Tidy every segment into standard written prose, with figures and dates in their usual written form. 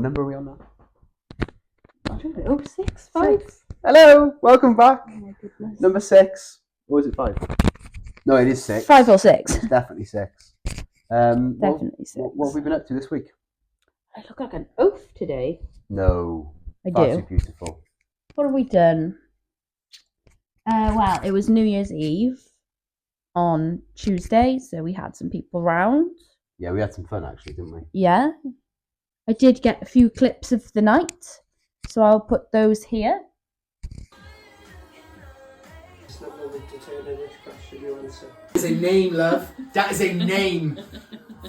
number are we on now? I don't know. 6, 5. Hello, welcome back. Oh my goodness. Number 6. Or is it 5? No, it is 6. 5 or 6. It's definitely 6. Definitely 6. What have we been up to this week? I look like an oaf today. No. I Far do. too beautiful. What have we done? Well, it was New Year's Eve on Tuesday, so we had some people round. Yeah, we had some fun actually, didn't we? Yeah. I did get a few clips of the night, so I'll put those here. It's not going to determine which question you answer. That is a name, love. That is a name.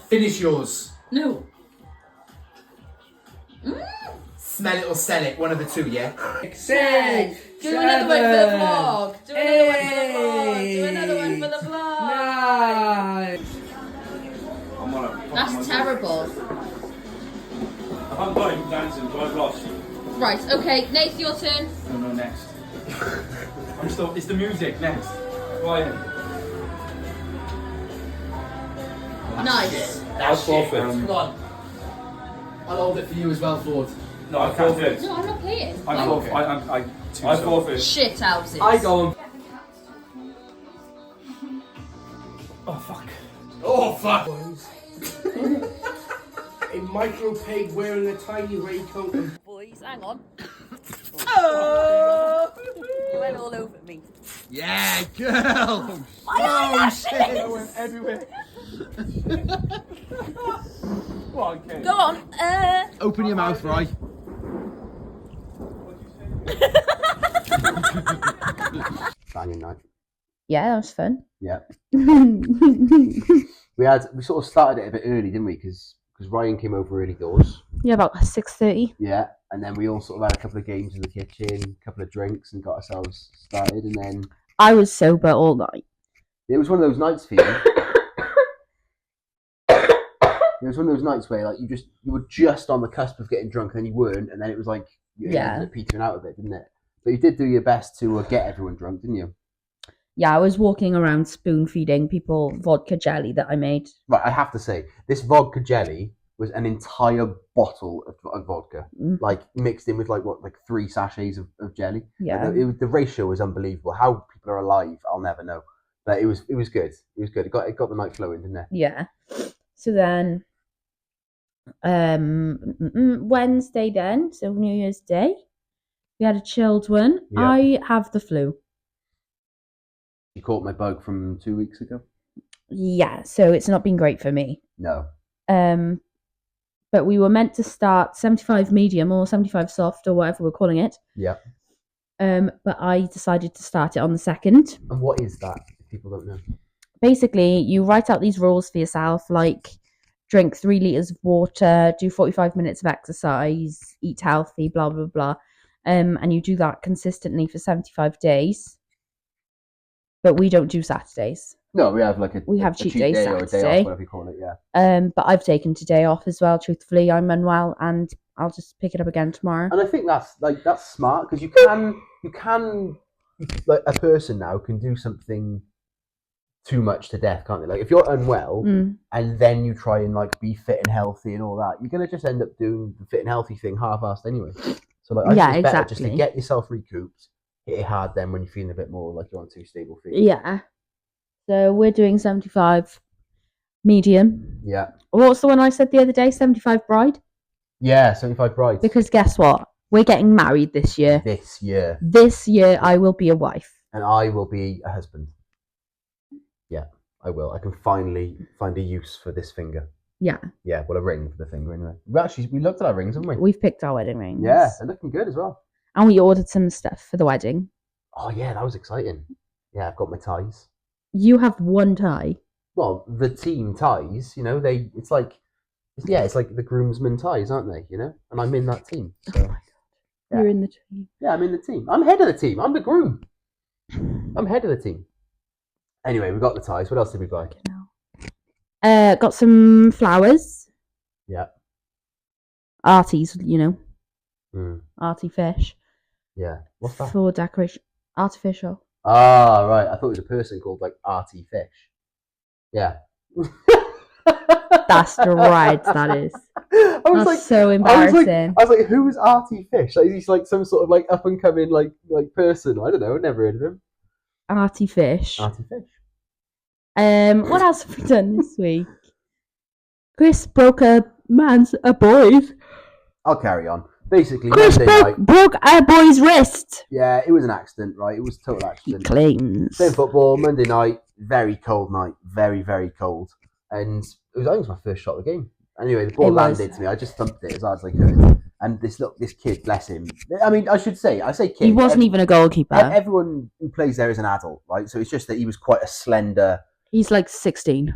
Finish yours. No. Smell it or sell it. One of the two, yeah? 6, Do another one for the vlog. Do another one for the vlog. 9. That's terrible. I'm going dancing, so I've lost. Right, okay, Nate, your turn. No, next. I'm still. It's the music next. Ryan. Nice. I'll forfeit. Come on. I'll hold it for you as well, Ford. No, I forfeit. No, I'm not playing. I forfeit. I forfeit. Shit houses. I go on. Oh fuck. Oh, fuck. Boys. A micro pig wearing a tiny raincoat and Boys, hang on. Oh! You went all over me. Yeah, girl. Oh shit! I went everywhere. What? Okay. Go on. Open your mouth, right? Banging night. Yeah, that was fun. Yeah. We sort of started it a bit early, didn't we? Because Ryan came over early doors. Yeah, about 6:30. Yeah. And then we all sort of had a couple of games in the kitchen, a couple of drinks, and got ourselves started. And then I was sober all night. it was one of those nights for you. It was one of those nights where like you were just on the cusp of getting drunk, and then you weren't, and then it was like you ended up petering out of it, didn't it? But you did do your best to get everyone drunk, didn't you? Yeah, I was walking around spoon feeding people vodka jelly that I made. Right, I have to say, this vodka jelly was an entire bottle of vodka, like mixed in with like 3 sachets of jelly. Yeah. The ratio was unbelievable. How people are alive, I'll never know. But it was good. It was good. It got the night flowing, didn't it? Yeah. So then, Wednesday then, so New Year's Day, we had a chilled one. Yep. I have the flu. You caught my bug from 2 weeks ago. Yeah, so it's not been great for me. No. But we were meant to start 75 medium or 75 soft or whatever we're calling it. Yeah. But I decided to start it on the 2nd. And what is that? If people don't know. Basically, you write out these rules for yourself, like drink 3 liters of water, do 45 minutes of exercise, eat healthy, blah, blah, blah. And you do that consistently for 75 days. But we don't do Saturdays. No, we have a cheat day or a day Saturday. off, whatever you call it, yeah. But I've taken today off as well, truthfully. I'm unwell and I'll just pick it up again tomorrow. And I think that's smart because you can like a person now can do something too much to death, can't they? Like if you're unwell and then you try and like be fit and healthy and all that, you're gonna just end up doing the fit and healthy thing half-assed anyway. So like I think it's better just to get yourself recouped, hit it hard then when you're feeling a bit more like you're on 2 stable feet. Yeah. So we're doing 75 medium. Yeah. What's the one I said the other day? 75 bride? Yeah, 75 brides. Because guess what? We're getting married this year. This year. This year I will be a wife. And I will be a husband. Yeah, I will. I can finally find a use for this finger. Yeah. Yeah, well, a ring for the finger anyway. We looked at our rings, haven't we? We've picked our wedding rings. Yeah, they're looking good as well. And we ordered some stuff for the wedding. Oh yeah, that was exciting. Yeah, I've got my ties. You have one tie. Well, the team ties, it's like the groomsmen ties, aren't they? And I'm in that team. So, Oh my god. Yeah. You're in the team. Yeah, I'm in the team. I'm head of the team. I'm the groom. I'm head of the team. Anyway, we got the ties. What else did we buy? Got some flowers. Yeah. Arties, arty fish. Yeah. What's that? For decoration. Artificial. Ah, right. I thought it was a person called like Artie Fish. Yeah. That's dread, that is. I was That's like, so I embarrassing. was like, who is Artie Fish? Like, he's like some sort of like up and coming like person. I don't know. I've never heard of him. Artie Fish. Artie Fish. What else have we done this week? Chris broke a boy's. I'll carry on. Basically, Chris Monday night. broke a boy's wrist. Yeah, it was an accident, right? It was a total He accident. claims. Playing football Monday night, very cold night, very very cold, and I think it was my first shot of the game. Anyway, the ball It was. landed to me. I just thumped it as hard as I could, and this kid, bless him. I mean, I say kid. He wasn't even a goalkeeper. Everyone who plays there is an adult, right? So it's just that he was quite a slender. He's like 16.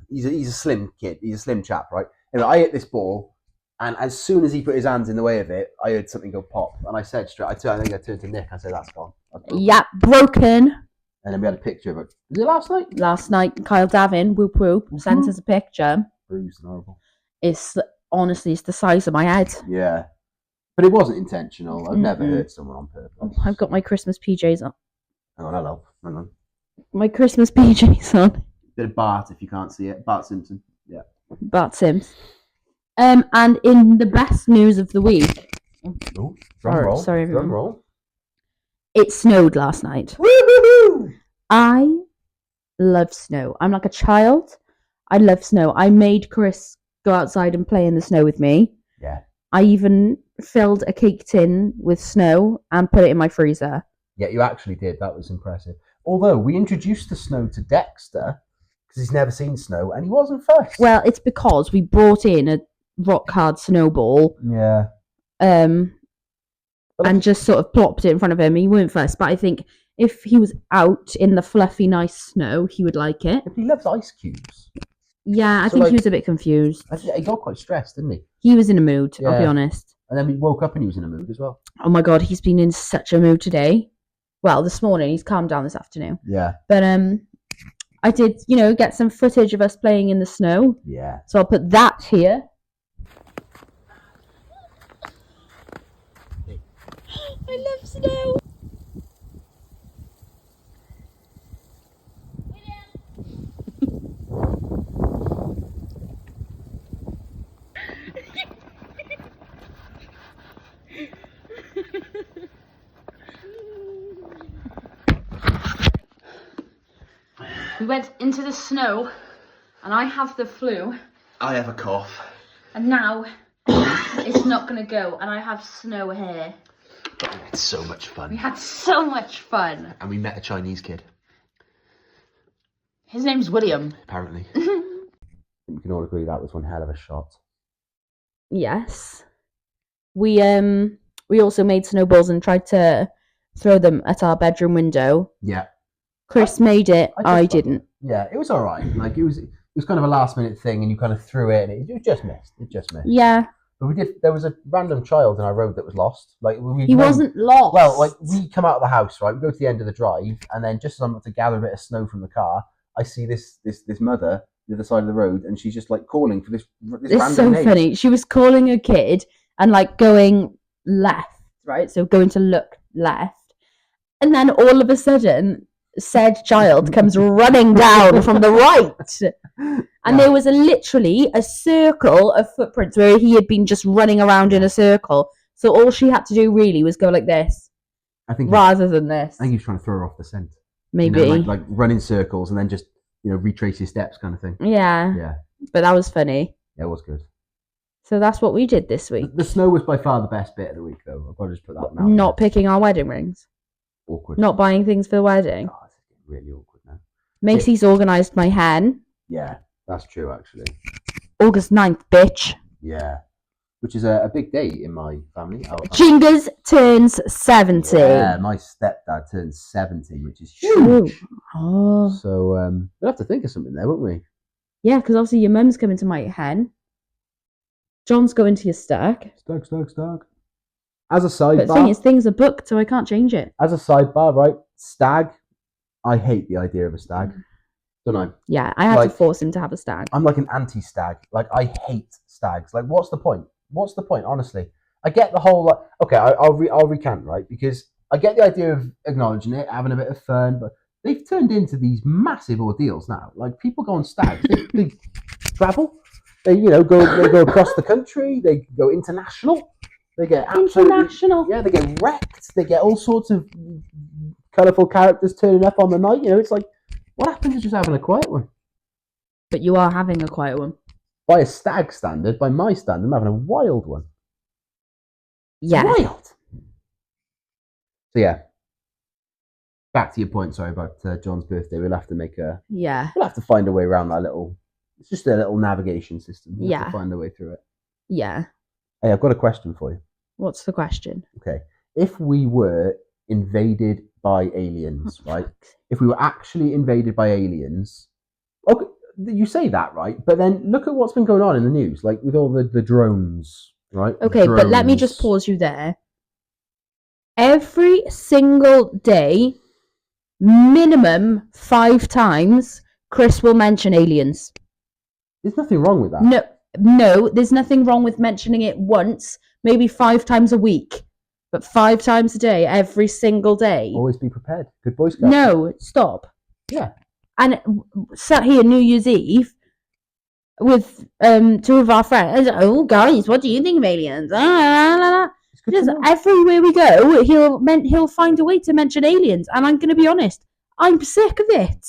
He's a slim kid. He's a slim chap, right? Anyway, I hit this ball. And as soon as he put his hands in the way of it, I heard something go pop. And I said straight, I think I turned to Nick. I said, that's gone. Yeah, broken. And then we had a picture of it. Was it last night? Last night, Kyle Davin, whoop whoop, sent us a picture. Bruised and horrible. It's honestly, it's the size of my head. Yeah. But it wasn't intentional. I've never Mm-mm. hurt someone on purpose. Oh, I've got my Christmas PJs on. Hang on, hello. Hang on. My Christmas PJs on. Bit of Bart if you can't see it. Bart Simpson. Yeah. Bart Sims. And in the best news of the week, Oh, drum roll. sorry, everyone. Drum roll. it snowed last night. Woo-hoo-hoo! I love snow. I'm like a child. I love snow. I made Chris go outside and play in the snow with me. Yeah. I even filled a cake tin with snow and put it in my freezer. Yeah, you actually did. That was impressive. Although we introduced the snow to Dexter because he's never seen snow and he wasn't first. Well, it's because we brought in a rock hard snowball yeah. and just sort of plopped it in front of him. He weren't first, but I think if he was out in the fluffy, nice snow, he would like it. He loves ice cubes. Yeah, I So, think like- he was a bit confused. He got quite stressed, didn't he? He was in a mood, I'll be Yeah. honest. And then we woke up and he was in a mood as well. Oh my god, he's been in such a mood today. Well, this morning, he's calmed down this afternoon. Yeah. But I did, get some footage of us playing in the snow. Yeah. So I'll put that here. I love snow. We went into the snow, and I have the flu, I have a cough. and now it's not going to go, and I have snow hair. But we had so much We fun. had so much fun. And we met a Chinese kid, His name's William. apparently. We can all agree that was one hell of a shot. Yes. We also made snowballs and tried to throw them at our bedroom window. Yeah. Chris made it. I just- didn't. Yeah, it was all right. Like, it was kind of a last minute thing and you kind of threw it and it just missed. It just missed. Yeah. But there was a random child in our road that was lost. Like He wasn't lost. Well, like we come out of the house, right? We go to the end of the drive, and then just as I'm about to gather a bit of snow from the car, I see this mother the other side of the road, and she's just like calling for this It's random so name. funny. She was calling a kid and like going left, right? So going to look left. And then all of a sudden, said child comes running down from the right. And there was literally a circle of footprints where he had been just running around in a circle. So all she had to do really was go like this, I think rather than this. I think he was trying to throw her off the scent. Maybe. You know, like run in circles and then just retrace your steps, kind of thing. Yeah. Yeah, But that was funny. yeah, it was good. So that's what we did this week. The snow was by far the best bit of the week, though. I've got to just put that now. Not picking our wedding rings. Awkward. Not buying things for the wedding. Oh, it's getting really awkward now. Macy's organised my hen. Yeah, that's true, actually. August 9th, bitch. Yeah, which is a big day in my family. Chingas turns 70. Yeah, my stepdad turns 70, which is Ooh. huge. Oh. So we'll have to think of something there, won't we? Yeah, because obviously your mum's coming to my hen. John's going to your stag. Stag. As a But the thing is, things are booked, so I can't change it. right? Stag. I hate the idea of a stag. Don't I? Yeah, I had to Like- force him to have a stag. I'm like an anti-stag. Like, I hate stags. Like, what's the point? What's the point? Honestly, I get the whole like. Okay, I'll recant, right? Because I get the idea of acknowledging it, having a bit of fun, but they've turned into these massive ordeals now. Like, people go on stags. travel. They go across the country. They go international. They get absolutely International. Yeah, they get wrecked. They get all sorts of colourful characters turning up on the night. It's like, what happens to just having a quiet one? But you are having a quiet one. By a stag standard, by my standard, I'm having a wild one. Yeah. Wild. So yeah. Back to your point. Sorry about John's birthday. We'll have to Yeah. We'll have to find a way around that little. It's just a little navigation system. We'll have Yeah. to find a way through it. Yeah. Hey, I've got a question for you. What's the question? Okay. If we were invaded by aliens, right? If we were actually invaded by aliens, okay, you say that, right? But then look at what's been going on in the news, like with all the drones, right? Okay, but let me just pause you there. Every single day, minimum 5 times, Chris will mention aliens. There's nothing wrong with that. No, there's nothing wrong with mentioning it once, maybe 5 times a week, but 5 times a day, every single day. Always be prepared. Good Boy Scout. No, stop. Yeah. And sat here New Year's Eve with 2 of our friends. Oh, guys, what do you think of aliens? It's good to Just know. everywhere we go, he'll find a way to mention aliens. And I'm going to be honest, I'm sick of it.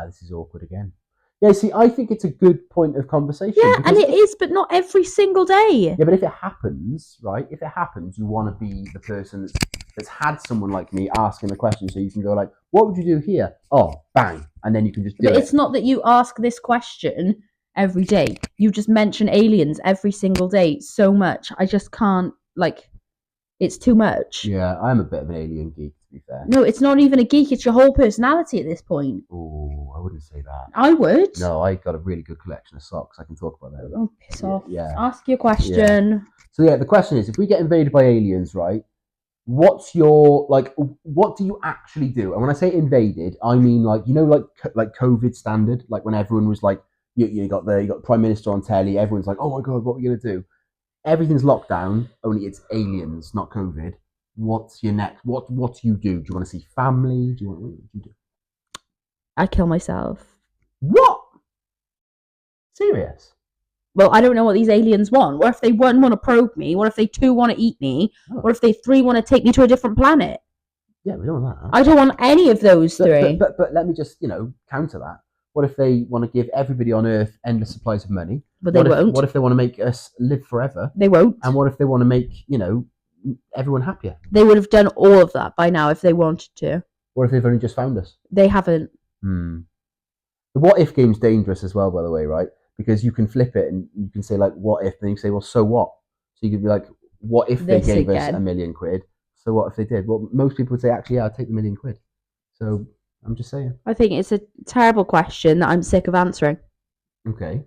This is awkward again. Yeah, see, I think it's a good point of conversation. Yeah, because and it is, but not every single day. Yeah, but if it happens, right? If it happens, you want to be the person that's had someone like me asking the question, so you can go like, "What would you do here?" Oh, bang, and then you can just do But it. it's not that you ask this question every day. You just mention aliens every single day so much. I just can't, it's too much. Yeah, I'm a bit of an alien geek, to be fair. No, it's not even a geek. It's your whole personality at this point. Oh, I wouldn't say that. I would. No, I got a really good collection of socks. I can talk about that. Oh, piss off. Yeah. Ask your question. So yeah, the question is, if we get invaded by aliens, right? What's your what do you actually do? And when I say invaded, I mean like COVID standard, like when everyone was like, you got the Prime Minister on telly, everyone's like, oh my god, what are we gonna do? Everything's locked down, only it's aliens, not COVID. What's your next? What do you do? Do you want to see family? What do you do? I kill myself. What? Serious? Well, I don't know what these aliens want. What if they 1 want to probe me? What if they 2 want to eat me? Oh. What if they 3 want to take me to a different planet? Yeah, we don't want that. I don't want any of those 3. But let me just counter that. What if they want to give everybody on Earth endless supplies of money? But they won't. What if they want to make us live forever? They won't. And what if they want to make everyone happier? They would have done all of that by now if they wanted to. What if they've only just found us? They haven't. The what if game's dangerous as well, by the way, right? Because you can flip it and you can say like, what if? Then you say, well, so what? So you could be like, what if they gave us £1 million? So what if they did? Well, most people would say, actually, yeah, I'll take the £1 million. So I'm just saying. I think it's a terrible question that I'm sick of answering. Okay.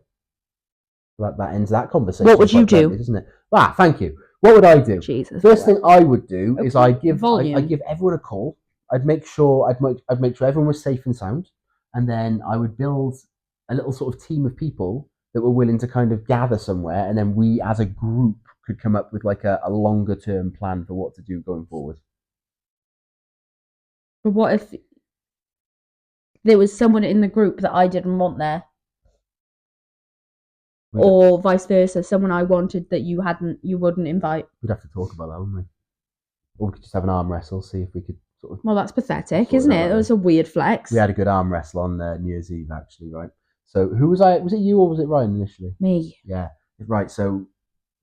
That ends that conversation. What would you do? Isn't it? Thank you. What would I do? Jesus. First thing I would do is I'd give Volume. give everyone a call. I'd make sure everyone was safe and sound, and then I would build a little sort of team of people that were willing to kind of gather somewhere, and then we as a group could come up with like a longer term plan for what to do going forward. But what if there was someone in the group that I didn't want there? Or vice versa, someone I wanted that you wouldn't invite. We'd have to talk about that, wouldn't we? Or we could just have an arm wrestle, see if we could sort of... Well, that's pathetic, isn't it? It was a weird flex. We had a good arm wrestle on New Year's Eve, actually, right? So who was I? Was it you or was it Ryan initially? Me. Yeah, right. So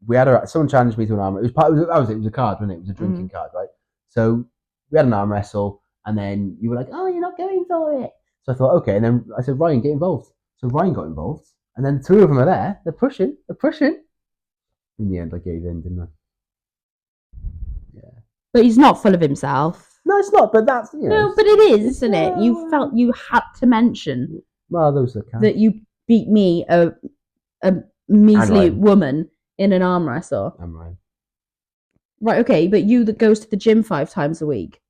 we had someone challenged me to an arm. It was a card, wasn't it? It was a drinking card, right? So we had an arm wrestle, and then you were like, "Oh, you're not going for it." So I thought, okay, and then I said, "Ryan, get involved." So Ryan got involved, and then 2 of them are there. They're pushing. In the end, I gave in, didn't I? Yeah. But he's not full of himself. No, it's not. But that's No, but it is, isn't it? You felt you had to mention those are that you beat me, a measly Ryan. woman, in an arm wrestle. I'm right. Right, okay, but you that goes to the gym 5 times a week.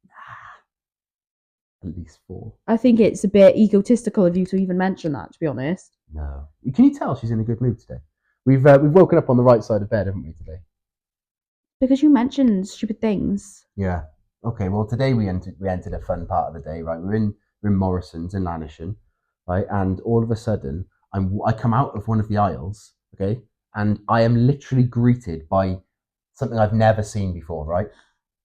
At least 4. I think it's a bit egotistical of you to even mention that, to be honest. No. Can you tell she's in a good mood today? We've woken up on the right side of bed, haven't we, today? Because you mentioned stupid things. Yeah. Okay, well, today we entered a fun part of the day, right? We're in Morrison's in Lanisham, right? And all of a sudden, I come out of one of the aisles, okay, and I am literally greeted by something I've never seen before, right?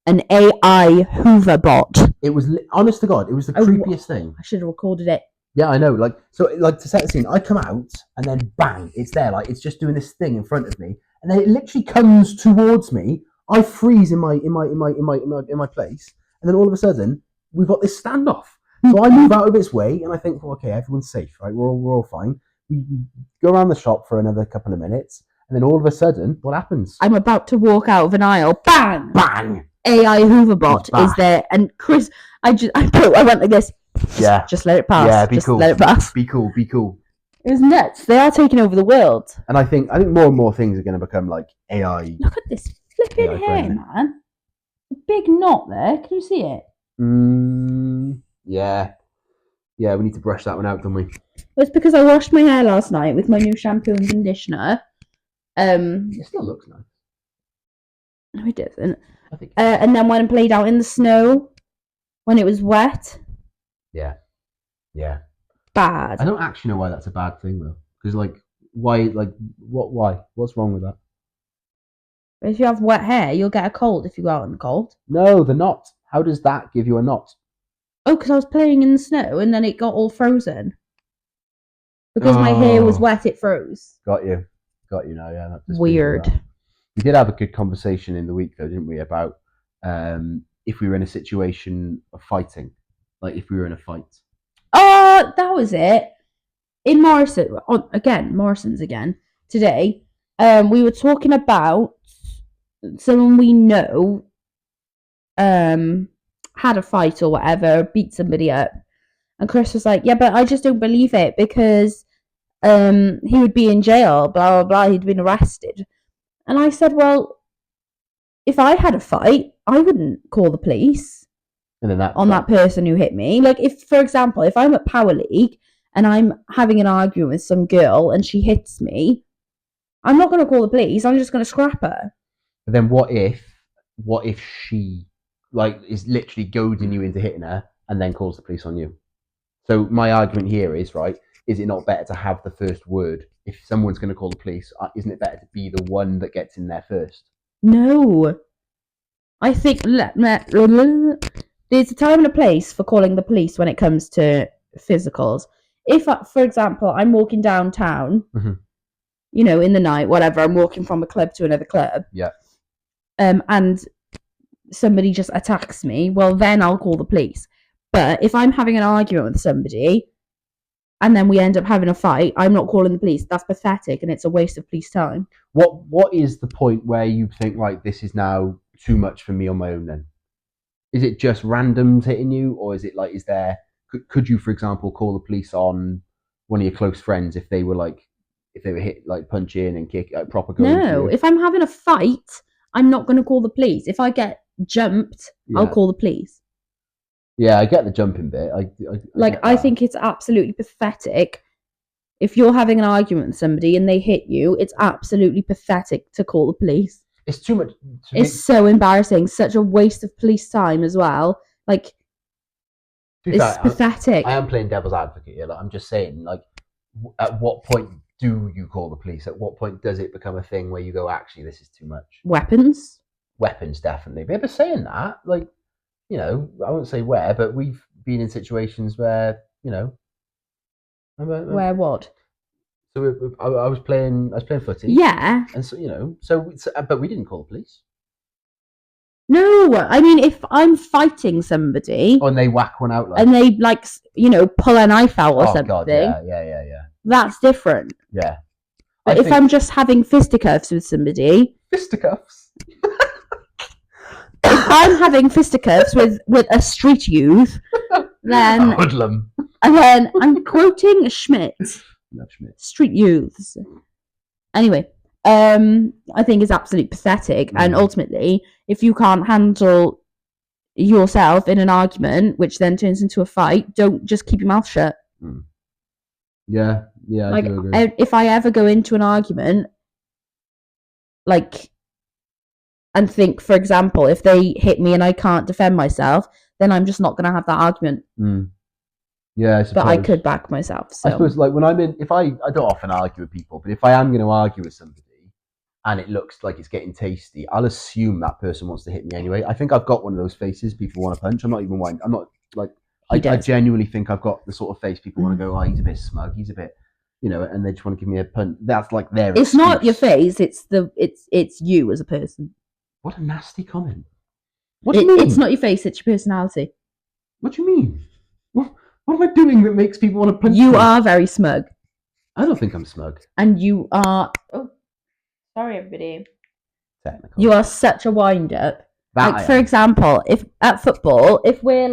An AI Hoover bot. It was, honest to God, it was the Oh, creepiest thing. I should have recorded it. Yeah, I know. Like, so, like, to set the scene, I come out and then bang, it's there. Like, it's just doing this thing in front of me, and then it literally comes towards me. I freeze in my place, and then all of a sudden, we've got this standoff. So I move out of its way, and I think, well, okay, everyone's safe, right? We're all fine. We go around the shop for another couple of minutes, and then all of a sudden, what happens? I'm about to walk out of an aisle. Bang! Bang! AI Hooverbot It's is there, and Chris, I went like this. Yeah. Just let it pass. Yeah, be just cool. let it pass. Be cool. It was nuts. They are taking over the world. And I think more and more things are going to become like AI. Look at this flipping AI hair, friendly. man. A big knot there. Can you see it? Yeah. Yeah, we need to brush that one out, don't we? Well, it's because I washed my hair last night with my new shampoo and conditioner. It still looks nice. No, it doesn't. I think. And then went and played out in the snow when it was wet. Yeah. Bad. I don't actually know why that's a bad thing though, because like, why? Like, what? Why? What's wrong with that? But if you have wet hair, you'll get a cold if you go out in the cold. No, the knot. How does that give you a knot? Oh, because I was playing in the snow and then it got all frozen. Because my hair was wet, it froze. Got you now. Yeah, that just Weird. We did have a good conversation in the week though, didn't we? About if we were in a situation of fighting, like if we were in a fight. Oh, that was it. In Morrison's again today. We were talking about someone we know had a fight or whatever, beat somebody up, and Chris was like, "Yeah, but I just don't believe it because he would be in jail, blah blah blah. He'd been arrested." And I said, "Well, if I had a fight, I wouldn't call the police And then that person who hit me. Like, if, for example, if I'm at Power League and I'm having an argument with some girl and she hits me, I'm not going to call the police. I'm just going to scrap her. But then what if she like is literally goading you into hitting her and then calls the police on you? So my argument here is, right, is it not better to have the first word? If someone's going to call the police, isn't it better to be the one that gets in there first? No. I think there's a time and a place for calling the police when it comes to physicals. If, for example, I'm walking downtown, you know, in the night, whatever, I'm walking from a club to another club. Yeah. And somebody just attacks me, well, then I'll call the police. But if I'm having an argument with somebody and then we end up having a fight, I'm not calling the police. That's pathetic and it's a waste of police time. What is the point where you think, right, this is now too much for me on my own then? Is it just randoms hitting you, or is it like, could you, for example, call the police on one of your close friends if they were hit, like punch in and kick, proper going? No, if I'm having a fight, I'm not going to call the police. If I get jumped, I'll call the police. Yeah, I get the jumping bit. I think it's absolutely pathetic. If you're having an argument with somebody and they hit you, it's absolutely pathetic to call the police. It's too much. It's so embarrassing. Such a waste of police time as well. Like, it's pathetic. I am playing devil's advocate here. Like, I'm just saying, like, at what point do you call the police? At what point does it become a thing where you go, actually, this is too much? Weapons, definitely. But saying that, like, you know, I won't say where, but we've been in situations where, you know, where what? So I was playing footy. Yeah. And so, you know, but we didn't call the police. No, I mean, if I'm fighting somebody, and they whack one out, and they, like, you know, pull a knife out or something. God, yeah. That's different. Yeah. But if I'm just having fisticuffs with somebody, fisticuffs. If I'm having fisticuffs with a street youth, then a hoodlum. And then I'm quoting Schmidt. Love Schmidt. Street youths. Anyway, I think it's absolutely pathetic. And ultimately, if you can't handle yourself in an argument, which then turns into a fight, don't just keep your mouth shut. Yeah, like, I do agree. If I ever go into an argument, like, and think, for example, if they hit me and I can't defend myself, then I'm just not going to have that argument. Yeah, I but suppose. I could back myself. So I suppose, like, when I'm in, if I don't often argue with people, but if I am going to argue with somebody and it looks like it's getting tasty, I'll assume that person wants to hit me anyway. I think I've got one of those faces people want to punch. I'm not even whining. I'm not like, I genuinely think I've got the sort of face people want to go, oh, he's a bit smug, he's a bit, you know, and they just want to give me a punch. That's like their it's excuse. not your face, it's you as a person. What a nasty comment. What do you mean? It's not your face, it's your personality. What do you mean? What am I doing that makes people want to punch You me? are very smug. I don't think I'm smug. And you are... Oh, sorry, everybody. Technical. You are such a wind-up. That Like, for example, if at football, if we're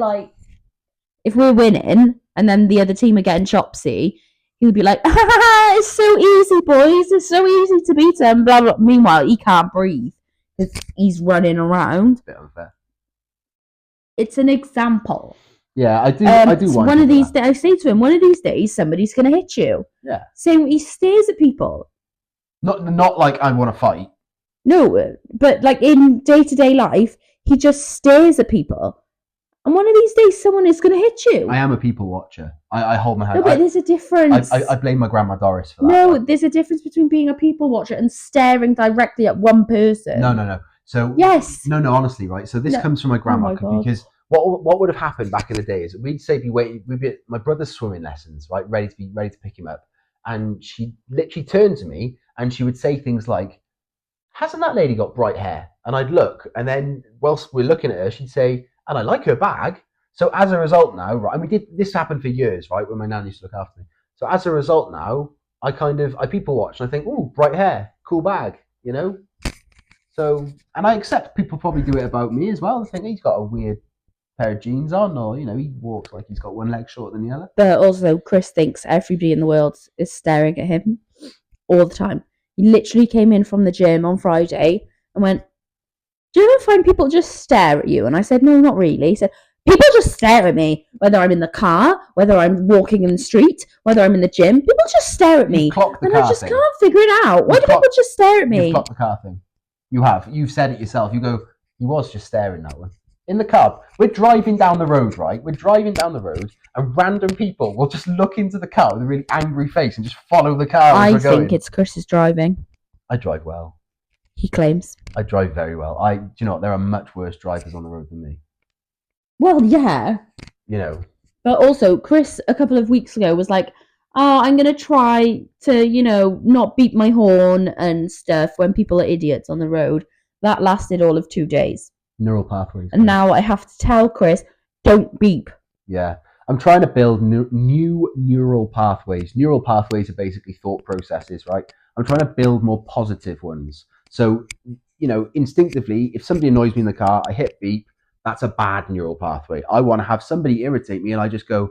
winning and then the other team are getting chopsy, he'll be like, it's so easy, boys. It's so easy to beat them. Blah, blah. Meanwhile, he can't breathe because he's running around. It's a bit unfair. It's an example. Yeah, I do. I do. So one of these days, I say to him, one of these days, somebody's going to hit you. Yeah. Same, he stares at people. Not like I want to fight. No, but like in day-to-day life, he just stares at people. And one of these days, someone is going to hit you. I am a people watcher. I hold my head. No, but there's a difference. I blame my grandma Doris for that. No, there's a difference between being a people watcher and staring directly at one person. No. So yes. No, honestly, right. So this comes from my grandma because what would have happened back in the day is we'd say we'd be at my brother's swimming lessons, right, ready to pick him up, and she literally turned to me and she would say things like, hasn't that lady got bright hair? And I'd look, and then whilst we're looking at her, she'd say, and I like her bag. So as a result now, right, and this happened for years, right, when my nan used to look after me. So as a result now, I people watch and I think, oh, bright hair, cool bag, you know? So, and I accept people probably do it about me as well. I think he's got a weird pair of jeans on, or, you know, he walks like he's got one leg shorter than the other. But also, Chris thinks everybody in the world is staring at him all the time. He literally came in from the gym on Friday and went, do you ever find people just stare at you? And I said, no, not really. He said, people just stare at me, whether I'm in the car, whether I'm walking in the street, whether I'm in the gym. People just stare at me. And I just can't figure it out. Why do people just stare at me? You've clocked the car thing. You have. You've said it yourself. You go, he was just staring, that one. In the car. We're driving down the road, right? We're driving down the road and random people will just look into the car with a really angry face and just follow the car. I think it's Chris's driving. I drive well. He claims. I drive very well. Do you know what? There are much worse drivers on the road than me. Well, yeah. You know. But also, Chris, a couple of weeks ago, was like, oh, I'm going to try to, you know, not beep my horn and stuff when people are idiots on the road. That lasted all of 2 days. Neural pathways. And now I have to tell Chris, don't beep. Yeah. I'm trying to build new neural pathways. Neural pathways are basically thought processes, right? I'm trying to build more positive ones. So, you know, instinctively, if somebody annoys me in the car, I hit beep. That's a bad neural pathway. I want to have somebody irritate me and I just go,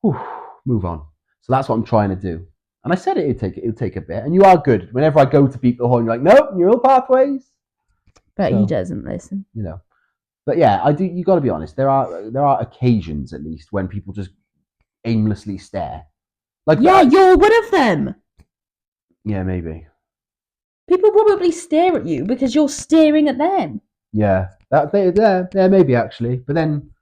whew, move on. So that's what I'm trying to do. And I said it would take a bit. And you are good. Whenever I go to beep the horn, you're like, nope, neural pathways. But he doesn't listen. You know. But yeah, I do. You got to be honest. There are occasions, at least, when people just aimlessly stare. Like, yeah, you're one of them. Yeah, maybe. People probably stare at you because you're staring at them. Yeah, yeah, maybe actually. But then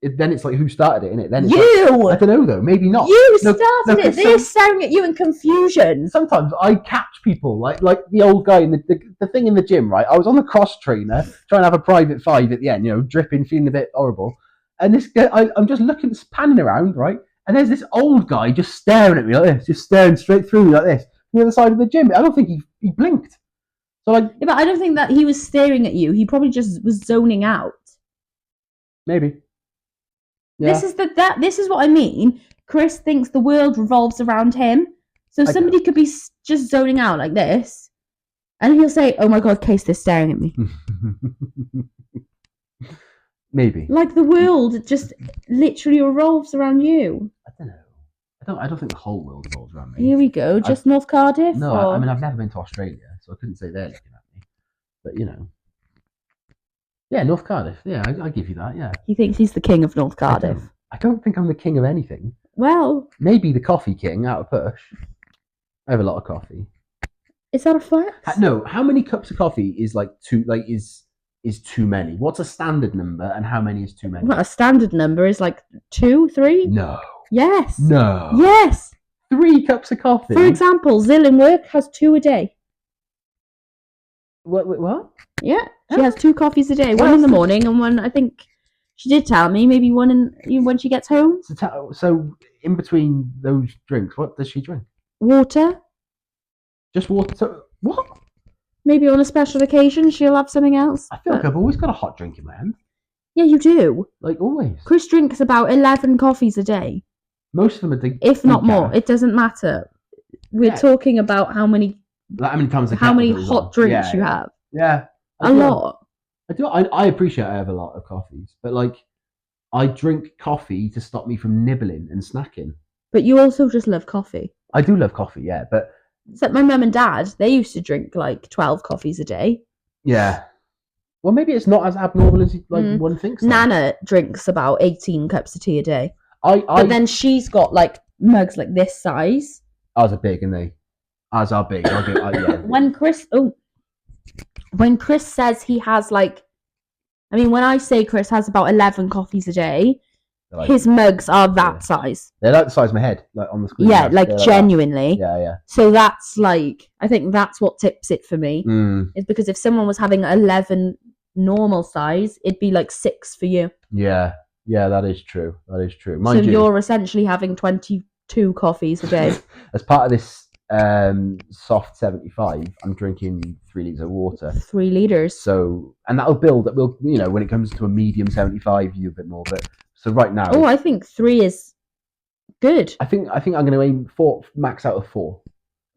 it's like, who started it, innit? Then you. Like, I don't know though. Maybe not. You started it. They're staring at you in confusion. Sometimes I catch people like the old guy in the thing in the gym, right? I was on the cross trainer trying to have a private 5 at the end, you know, dripping, feeling a bit horrible. And this guy, I'm just looking, panning around, right? And there's this old guy just staring at me like this, just staring straight through me like this, from the other side of the gym. I don't think he blinked. So like, yeah, but I don't think that he was staring at you. He probably just was zoning out. Maybe. Yeah. This is what I mean. Chris thinks the world revolves around him. So somebody could be just zoning out like this, and he'll say, "Oh my God, Case, they're staring at me." Maybe. Like the world just literally revolves around you. I don't know. I don't think the whole world revolves around me. Here we go. Just North Cardiff? No, I mean, I've never been to Australia, so I couldn't say they're looking at me. But, you know. Yeah, North Cardiff. Yeah, I give you that, yeah. He thinks he's the king of North Cardiff. I don't think I'm the king of anything. Well. Maybe the coffee king, out of push. I have a lot of coffee. Is that a fact? No, how many cups of coffee is is too many? What's a standard number and how many is too many? Well, a standard number is like 2, 3? No. Yes. No. Yes. 3 cups of coffee. For example, Zill in work has 2 a day. What? Yeah. She has 2 coffees a day. Well, One in the that's- morning and one, I think, she did tell me, maybe one when she gets home. So in between those drinks, what does she drink? Water. Just water. So, what? Maybe on a special occasion she'll have something else. I feel like I've always got a hot drink in my hand. Yeah, you do. Like always. Chris drinks about 11 coffees a day, Most of them are if not more. decaf. It doesn't matter. We're Yeah. talking about how many Like, how many times? hot drinks you have. Yeah. A lot. I do. I appreciate I have a lot of coffees, but like, I drink coffee to stop me from nibbling and snacking. But you also just love coffee. I do love coffee, yeah, but Except my mum and dad, they used to drink like 12 coffees a day. yeah. Well, maybe it's not as abnormal as one thinks. then. Nana drinks about 18 cups of tea a day. I But then she's got like mugs like this size. ours are big, and they ours are big. Yeah. When Chris says he has like, I mean, when I say Chris has about 11 coffees a day, They're like, his mugs are that Yeah. size. they're like the size of my head, like on the screen. Yeah, like They're genuinely. that. Yeah. So that's like, I think that's what tips it for me. Mm, Is because if someone was having 11 normal size, it'd be like 6 for you. yeah. That is true. So Mind you, you're essentially having 22 coffees a day. as part of this soft 75, I'm drinking 3 litres of water. 3 liters. So, and that'll build. That will, when it comes to a medium 75, you do a bit more. But so right now, Oh, I think 3 is good. I think I'm going to aim for max out of 4.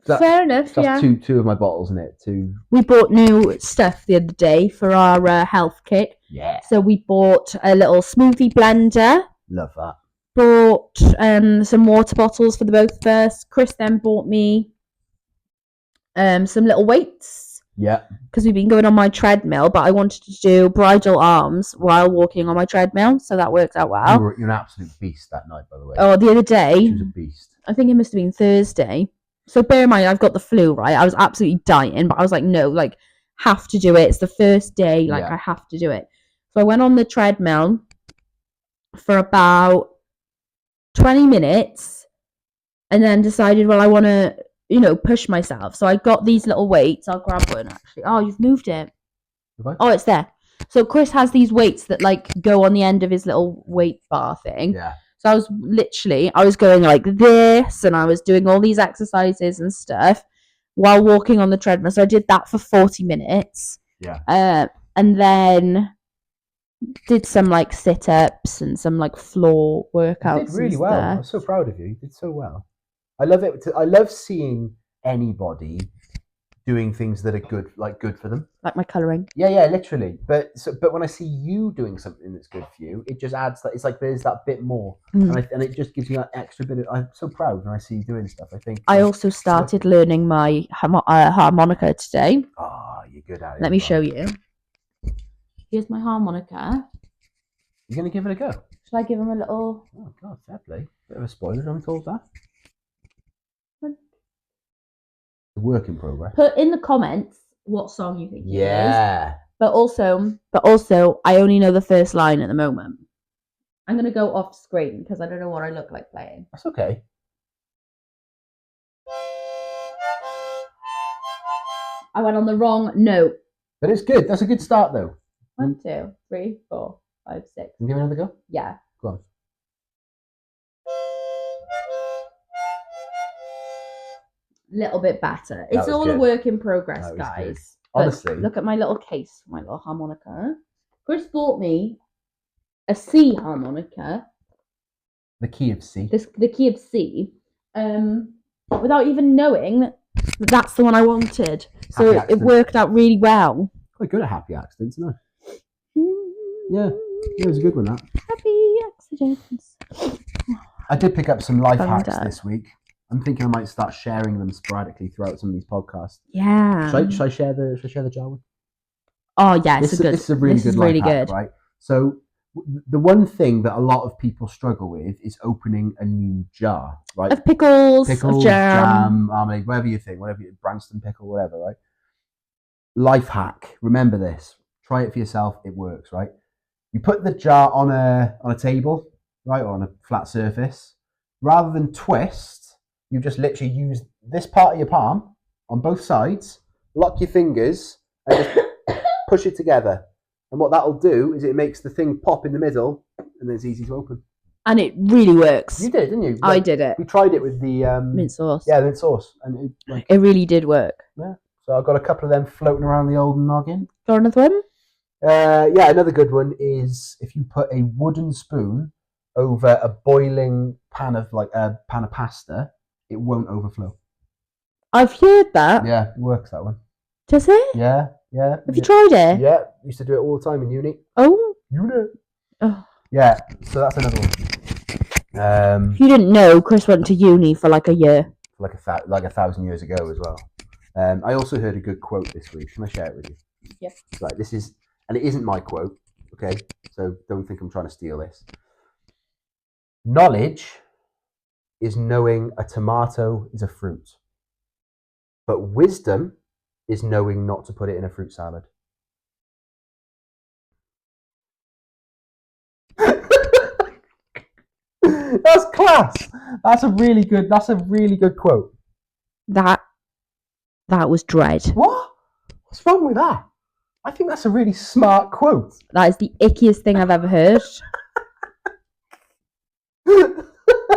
That- Fair enough, That's yeah. two of my bottles in it. Two. We bought new stuff the other day for our health kit. Yeah, So we bought a little smoothie blender, love that. bought some water bottles for the both of us. Chris then bought me some little weights Yeah, because we've been going on my treadmill, but I wanted to do bridle arms while walking on my treadmill, so that worked out well. you're an absolute beast that night, by the way. Oh, the other day, She was a beast. I think it must have been Thursday. So bear in mind, I've got the flu, right? I was absolutely dying, but I was like, no, like, have to do it. It's the first day, like, Yeah. I have to do it. So I went on the treadmill for about 20 minutes and then decided, well, I want to, push myself. So I got these little weights. I'll grab one, actually. Oh, you've moved it. Have I? Oh, it's there. So Chris has these weights that, like, go on the end of his little weight bar thing. Yeah. So I was going like this and I was doing all these exercises and stuff while walking on the treadmill. So I did that for 40 minutes. Yeah. And then did some like sit-ups and some like floor workouts. You did really and well. stuff. I'm so proud of you. You did so well. I love it. I love seeing anybody doing things that are good for them. Like my colouring. Yeah, literally. But when I see you doing something that's good for you, it just adds that. It's like there's that bit more, and it just gives you that extra bit. I'm so proud when I see you doing stuff. I think I also started learning my harmonica today. Oh, you're good at it. Let me show you. Here's my harmonica. You're gonna give it a go. Shall I give him a little? Oh God, fair play. Bit of a spoiler. I'm told that. A work in progress. Put in the comments what song you think it is. Yeah. But also, I only know the first line at the moment. I'm gonna go off screen because I don't know what I look like playing. That's okay. I went on the wrong note. But it's good. That's a good start, though. 1, 2, 3, 4, 5, 6. Can you give it another go? Yeah. Go on. Little bit better. That It's was all good. a work in progress, That was guys. good. But Honestly. look at my little case, my little harmonica. Chris bought me a C harmonica, The key of C. the key of C, without even knowing that's the one I wanted. So Happy it accident. worked out really well. Quite good at happy accidents, isn't it? Yeah, it was a good one, that. Happy accidents. I did pick up some life Fun hacks dad. this week. I'm thinking I might start sharing them sporadically throughout some of these podcasts. Yeah. Should I share the jar with? Oh yeah, This it's a good. is a really this good is life really hack, good. right? So the one thing that a lot of people struggle with is opening a new jar, right? Of pickles, Pickles, of jam. marmalade, whatever you think, Branston pickle, whatever, right? Life hack. Remember this. Try it for yourself. It works, right? You put the jar on a table, right, or on a flat surface, rather than twist, you just literally use this part of your palm on both sides, lock your fingers, and just push it together. And what that'll do is it makes the thing pop in the middle, and then it's easy to open. And it really works. You did, didn't you? I did it. We tried it with the Mint sauce. Yeah, the mint sauce, and It really did work. yeah. So I've got a couple of them floating around the old noggin. Got another one? Yeah, another good one is if you put a wooden spoon over a boiling pan of pasta, it won't overflow. I've heard that. Yeah, it works, that one. Does it? Yeah. Have you tried it? Yeah, used to do it all the time in uni. Oh. Uni. Oh. Yeah, so that's another one. If you didn't know, Chris went to uni for like a year. Like 1,000 years ago as well. I also heard a good quote this week. Can I share it with you? Yeah. Right, this is, and it isn't my quote, okay? So don't think I'm trying to steal this. Knowledge is knowing a tomato is a fruit, but wisdom is knowing not to put it in a fruit salad. That's class. That's a really good quote. That was dread. What? What's wrong with that? I think that's a really smart quote. That is the ickiest thing I've ever heard.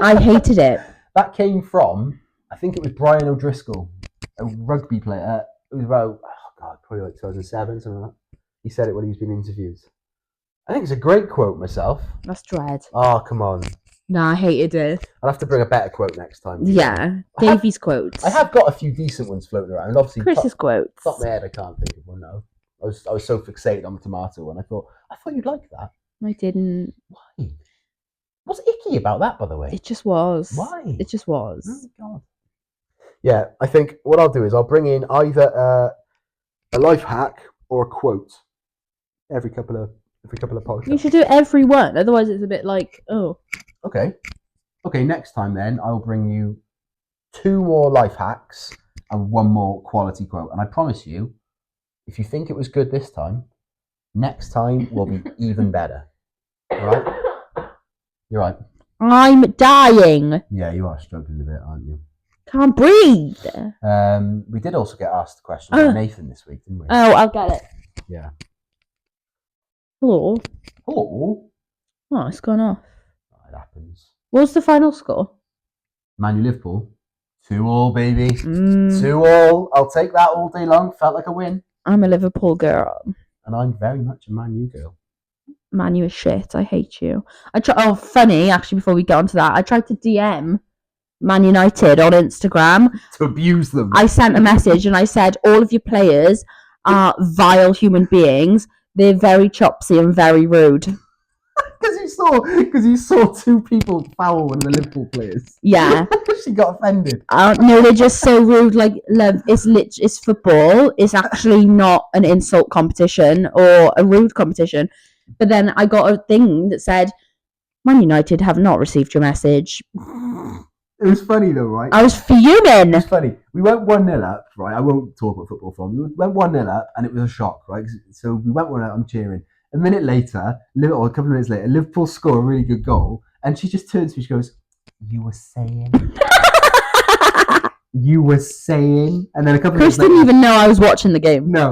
I hated it. That came from, I think it was Brian O'Driscoll, a rugby player. It was about, probably like 2007, something like that. He said it when he was being interviewed. I think it's a great quote myself. That's dread. Oh, come on. No, I hated it. I'll have to bring a better quote next time. Yeah, Davey's quotes. I have got a few decent ones floating around. Obviously, Chris's quotes. Top of my head, I can't think of one now. I was so fixated on the tomato one. I thought you'd like that. I didn't. Why? What's icky about that, by the way? It just was. Why? It just was. Oh, God. Yeah, I think what I'll do is I'll bring in either a life hack or a quote every couple of podcasts. You should do every one, otherwise it's a bit like, oh. Okay, next time then I'll bring you 2 more life hacks and 1 more quality quote. And I promise you, if you think it was good this time, next time will be even better. All right? You're right. I'm dying. Yeah, you are struggling a bit, aren't you? Can't breathe. We did also get asked a question about Nathan this week, didn't we? Oh, I'll get it. Yeah. Hello. Oh, it's gone off. it happens. What's the final score? Man U Liverpool. 2-2, baby. 2-2. 2-2. I'll take that all day long. Felt like a win. I'm a Liverpool girl. And I'm very much a Man U girl. Man U is shit. I hate you. Funny, actually, before we get onto that, I tried to DM Man United on Instagram. To abuse them. I sent a message and I said, all of your players are vile human beings. They're very chopsy and very rude. Because you saw 2 people foul one of the Liverpool players. Yeah. She got offended. No, they're just so rude. Like, love, it's football. It's actually not an insult competition or a rude competition. But then I got a thing that said, Man United have not received your message. It was funny though, right? I was fuming. It was funny. We went 1-0 up, right? I won't talk about football from. We went 1-0 up and it was a shock, right? So we went 1-0, I'm cheering. A minute later, or a couple of minutes later, Liverpool score a really good goal, and she just turns to me, she goes, "You were saying?" You were saying? And then a couple of Chris minutes later, didn't even know I was watching the game. No.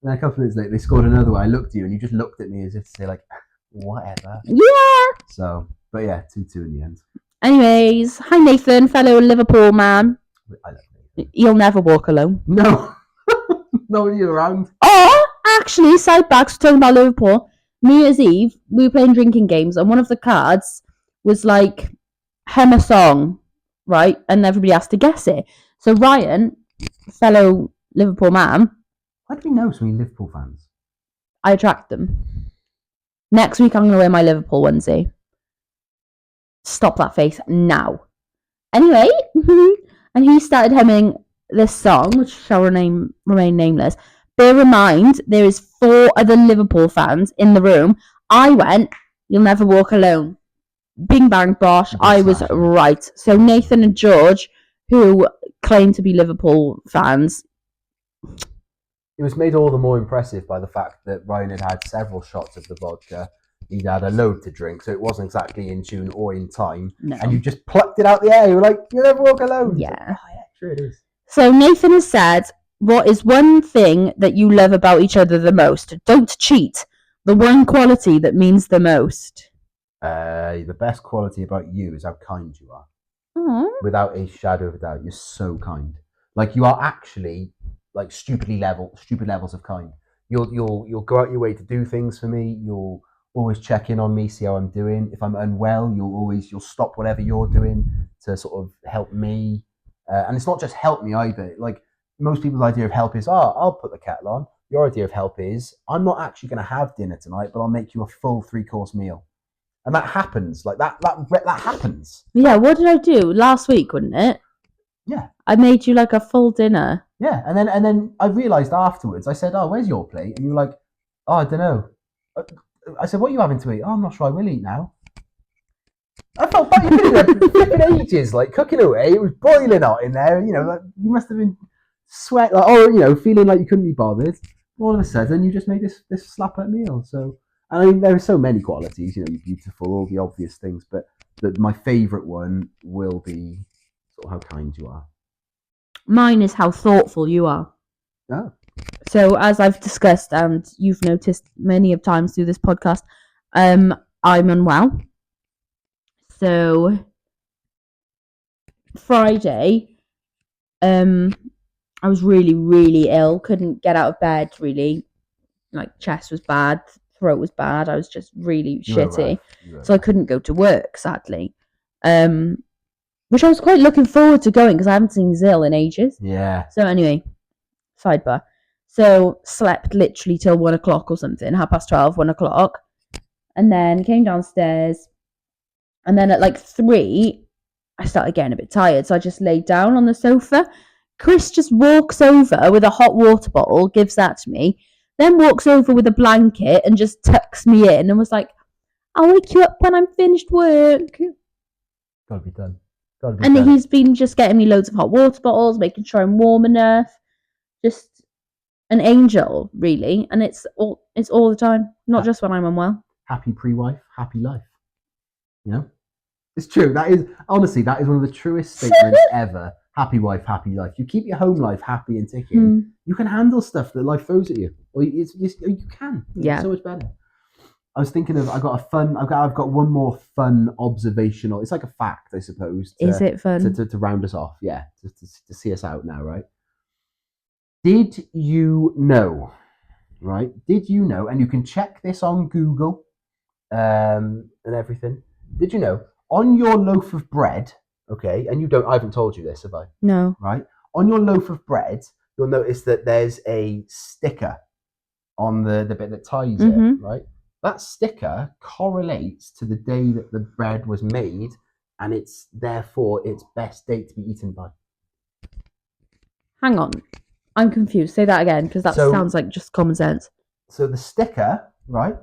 And then a couple of minutes later, they scored another one. I looked at you, and you just looked at me as if to say, like, whatever. Yeah. So, but yeah, 2-2 in the end. Anyways, hi Nathan, fellow Liverpool man. I love Nathan. You'll never walk alone. No. Not when you're around. Oh, actually, side backs, talking about Liverpool. New Year's Eve, we were playing drinking games, and one of the cards was like, hum a song, right? And everybody has to guess it. So Ryan, fellow Liverpool man. How do we know so many Liverpool fans? I attract them. Next week, I'm going to wear my Liverpool onesie. Stop that face now. Anyway, and he started humming this song, which shall remain nameless. Bear in mind, there is 4 other Liverpool fans in the room. I went, "You'll never walk alone." Bing bang bosh, I was right. So Nathan and George, who claim to be Liverpool fans. It was made all the more impressive by the fact that Ryan had several shots of the vodka he'd had a load to drink, so it wasn't exactly in tune or in time. No. And you just plucked it out the air. You were like, "You'll never walk alone." Yeah. Like, oh, yeah, sure it is. So Nathan has said, what is one thing that you love about each other the most? Don't cheat. The one quality that means the most. The best quality about you is how kind you are. Aww. Without a shadow of a doubt, you're so kind. Like, you are actually like stupid levels of kind. You'll go out your way to do things for me. You'll always check in on me, see how I'm doing. If I'm unwell, you'll stop whatever you're doing to sort of help me. And it's not just help me either. Like, most people's idea of help is, I'll put the kettle on. Your idea of help is, I'm not actually going to have dinner tonight, but I'll make you a full 3-course meal. And that happens. Like, that happens. Yeah, what did I do? Last week, wasn't it? Yeah. I made you like a full dinner. Yeah, and then I realised afterwards, I said, where's your plate? And you were like, I don't know. I said, what are you having to eat? I'm not sure I will eat now. I felt bad. You've been in there flipping ages, like cooking away. It was boiling hot in there. You know, like, you must have been sweating, like, feeling like you couldn't be bothered. All of a sudden, you just made this slap-up meal. So, and I mean, there are so many qualities. You're beautiful, all the obvious things. But my favourite one will be sort of how kind you are. Mine is how thoughtful you are. Oh. So, as I've discussed, and you've noticed many of times through this podcast, I'm unwell. So, Friday, I was really, really ill. Couldn't get out of bed, really. Like, chest was bad, throat was bad. I was just really shitty. So I couldn't go to work, sadly. Which I was quite looking forward to going because I haven't seen Zill in ages. Yeah. So anyway, sidebar. So slept literally till 1 o'clock or something, 12:30, 1 o'clock. And then came downstairs. And then at like 3, I started getting a bit tired. So I just laid down on the sofa. Chris just walks over with a hot water bottle, gives that to me. Then walks over with a blanket and just tucks me in and was like, I'll wake you up when I'm finished work. Gotta be done. And he's been just getting me loads of hot water bottles, making sure I'm warm enough. Just an angel, really. And it's all the time, not just when I'm unwell. Happy pre-wife, happy life. You know? It's true. That is one of the truest statements ever. Happy wife, happy life. You keep your home life happy and ticking. You can handle stuff that life throws at you. Or you can. Yeah. It's so much better. I was thinking of, I've got one more fun observational. It's like a fact, I suppose. Is it fun? To round us off, yeah. To see us out now, right? Did you know, right? Did you know, and you can check this on Google and everything. Did you know, on your loaf of bread, okay, and I haven't told you this, have I? No. Right? On your loaf of bread, you'll notice that there's a sticker on the bit that ties it, right? That sticker correlates to the day that the bread was made, and it's therefore its best date to be eaten by. Hang on. I'm confused. Say that again, because that sounds like just common sense. So the sticker, right?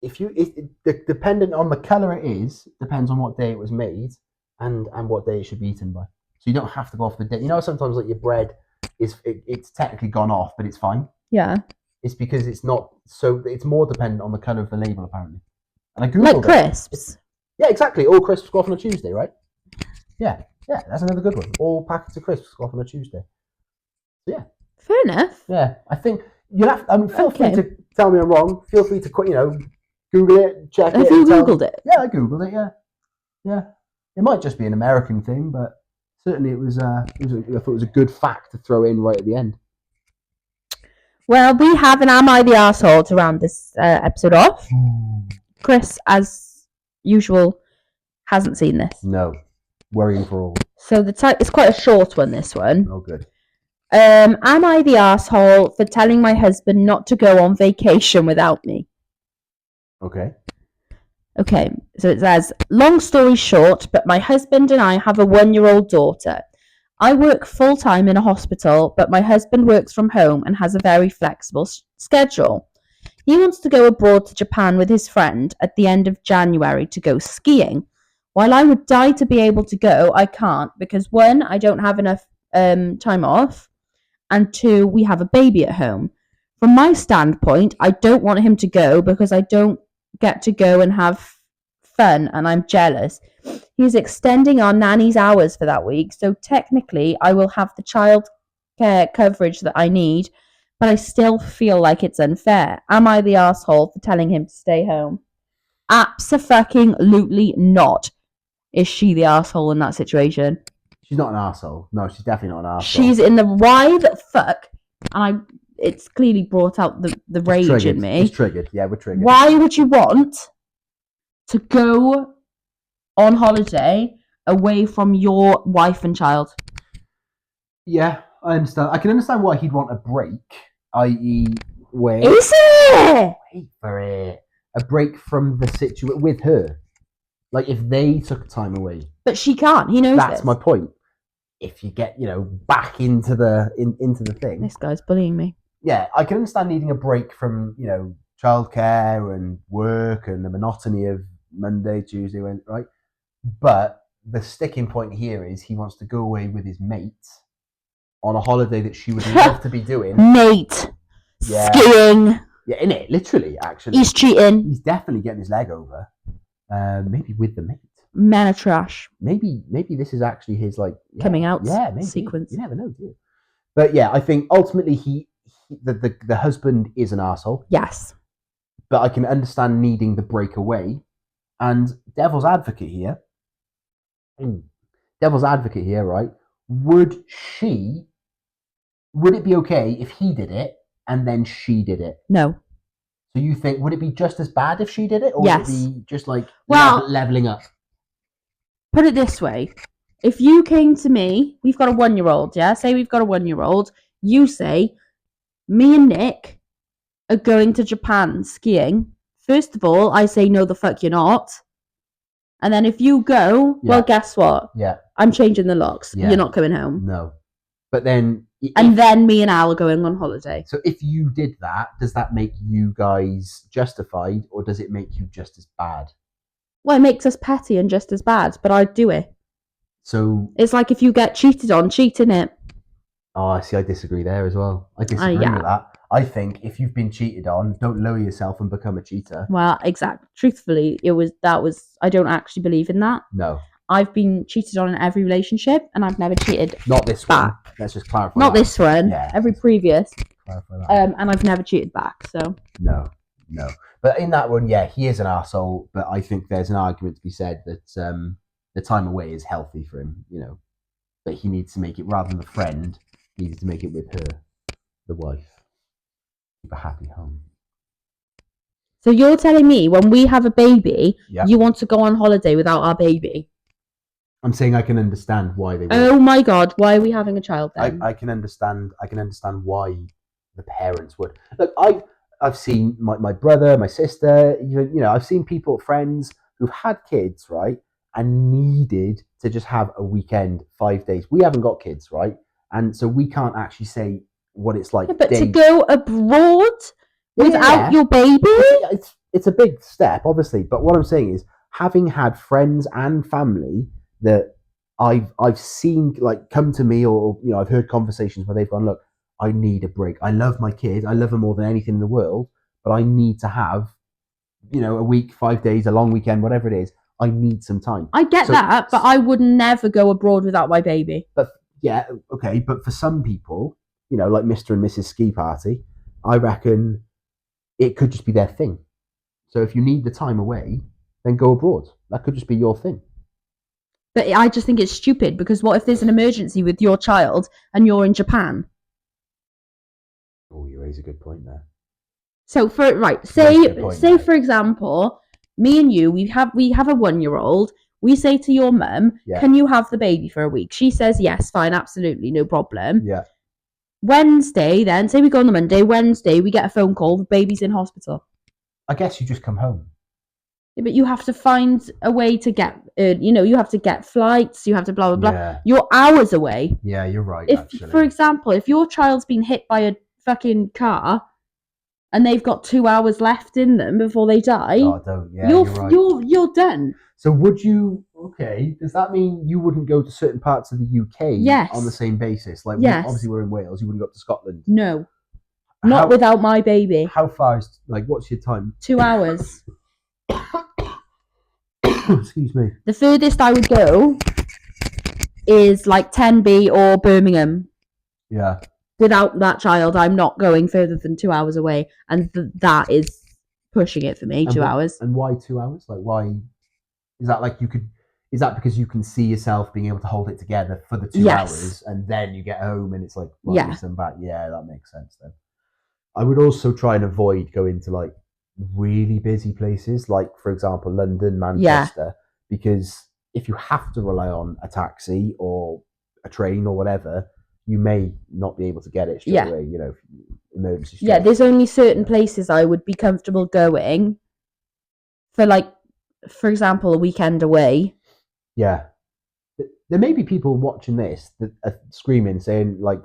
Dependent on the colour it is, depends on what day it was made and what day it should be eaten by. So you don't have to go off the day. You know, sometimes like your bread it's technically gone off, but it's fine. Yeah. It's because it's not, so it's more dependent on the colour of the label, apparently. And I googled like crisps. Yeah, exactly. All crisps go off on a Tuesday, right? Yeah, that's another good one. All packets of crisps go off on a Tuesday. So, yeah. Fair enough. Yeah, I think you'll have. Feel free to tell me I'm wrong. Feel free to Google it, check it. Have you Googled it? Yeah, I Googled it. Yeah. It might just be an American thing, but certainly I thought it was a good fact to throw in right at the end. Well, we have an Am I the Arsehole to round this episode off. Chris, as usual, hasn't seen this. No. Worrying for all. So it's quite a short one, this one. Oh, good. Am I the arsehole for telling my husband not to go on vacation without me? Okay, so it says, long story short, but my husband and I have a 1-year-old daughter. I work full-time in a hospital, but my husband works from home and has a very flexible schedule. He wants to go abroad to Japan with his friend at the end of January to go skiing. While I would die to be able to go, I can't because 1, I don't have enough time off, and 2, we have a baby at home. From my standpoint, I don't want him to go because I don't get to go and have fun and I'm jealous. He's extending our nanny's hours for that week, so technically I will have the child care coverage that I need, but I still feel like it's unfair. Am I the asshole for telling him to stay home? Abso-fucking-lutely not. Is she the asshole in that situation? She's not an arsehole. No, she's definitely not an arsehole. She's in the why the fuck, and it's clearly brought out the rage in me. It's triggered. Yeah, we're triggered. Why would you want to go on holiday away from your wife and child? Yeah, I understand. I can understand why he'd want a break, i.e., wait Is it? for it, a break from the situation with her. Like if they took time away. But she can't. He knows That's this. my point. If you get back into the into the thing. This guy's bullying me. Yeah, I can understand needing a break from childcare and work and the monotony of Monday, Tuesday, Wednesday, right? But the sticking point here is he wants to go away with his mates on a holiday that she would love to be doing. Mate. Yeah. Skiing. Yeah, innit? Literally, actually. He's cheating. He's definitely getting his leg over. Maybe with the mate. Man of trash. Maybe this is actually his coming out maybe. sequence. You never know, do you? But yeah, I think ultimately the husband is an arsehole. Yes. But I can understand needing the break away. And devil's advocate here, right? Would it be okay if he did it and then she did it? No. So you think, would it be just as bad if she did it? Or Yes. would it be just leveling up? Put it this way. If you came to me, we've got a 1-year-old, yeah? Say we've got a 1-year-old. You say, me and Nick are going to Japan skiing. First of all, I say, no, the fuck you're not. And then if you go, well, guess what? Yeah. I'm changing the locks. Yeah. You're not coming home. No. But then... And then me and Al are going on holiday. So if you did that, does that make you guys justified or does it make you just as bad? Well, it makes us petty and just as bad, but I'd do it. So... It's like if you get cheated on, cheating it. Oh, I see. I disagree there as well. I disagree with that. I think if you've been cheated on, don't lower yourself and become a cheater. Well, exactly. Truthfully, I don't actually believe in that. No. I've been cheated on in every relationship, and I've never cheated. Not this back. one. Let's just clarify. Not that. this one. Yeah. Every previous. Clarify that. And I've never cheated back. So. No. But in that one, yeah, he is an arsehole, but I think there's an argument to be said that the time away is healthy for him, But he needs to make it, rather than the friend, he needs to make it with her, the wife. Keep a happy home. So you're telling me when we have a baby, Yeah. you want to go on holiday without our baby? I'm saying I can understand why they would. Oh my God, why are we having a child then? I can understand why the parents would. Look, I've seen my brother, my sister, I've seen people, friends who've had kids, right, and needed to just have a weekend, 5 days. We haven't got kids, right, and so we can't actually say what it's like. Yeah, but to go abroad without your baby? It's a big step, obviously. But what I'm saying is, having had friends and family that I've seen come to me, or I've heard conversations where they've gone, look, I need a break. I love my kid. I love her more than anything in the world. But I need to have, a week, 5 days, a long weekend, whatever it is. I need some time. I get that, but I would never go abroad without my baby. But yeah, okay. But for some people, like Mr. and Mrs. Ski Party, I reckon it could just be their thing. So if you need the time away, then go abroad. That could just be your thing. But I just think it's stupid, because what if there's an emergency with your child and you're in Japan? Oh, you raise a good point there. So say for example, me and you, we have a 1-year-old. We say to your mum, can you have the baby for a week? She says yes, fine, absolutely, no problem. Yeah. Wednesday, then, say we go on the Monday, Wednesday, we get a phone call, the baby's in hospital. I guess you just come home. Yeah, but you have to find a way to get, you have to get flights, you have to blah, blah, blah. Yeah. You're hours away. Yeah, you're right, If, for example, if your child's been hit by a fucking car and they've got 2 hours left in them before they die, you're right. You're done. So would you, does that mean you wouldn't go to certain parts of the UK on the same basis? Like, obviously we're in Wales, you wouldn't go up to Scotland? No. Not without my baby. How far is, what's your time? 2 hours. Excuse me. The furthest I would go is like Tenby or Birmingham. Yeah. Without that child, I'm not going further than 2 hours away, and that is pushing it for me. 2 hours. And why 2 hours? Like, why is that? Like, you could. Is that because you can see yourself being able to hold it together for the 2 hours, and then you get home and it's like, well, Yeah. I'm back. Yeah, that makes sense then. I would also try and avoid going to like really busy places, like for example London, Manchester, because if you have to rely on a taxi or a train or whatever, you may not be able to get it straight away. You know, emergency. Yeah, there's only certain places I would be comfortable going for, like, for example, a weekend away. Yeah, there may be people watching this that are screaming, saying like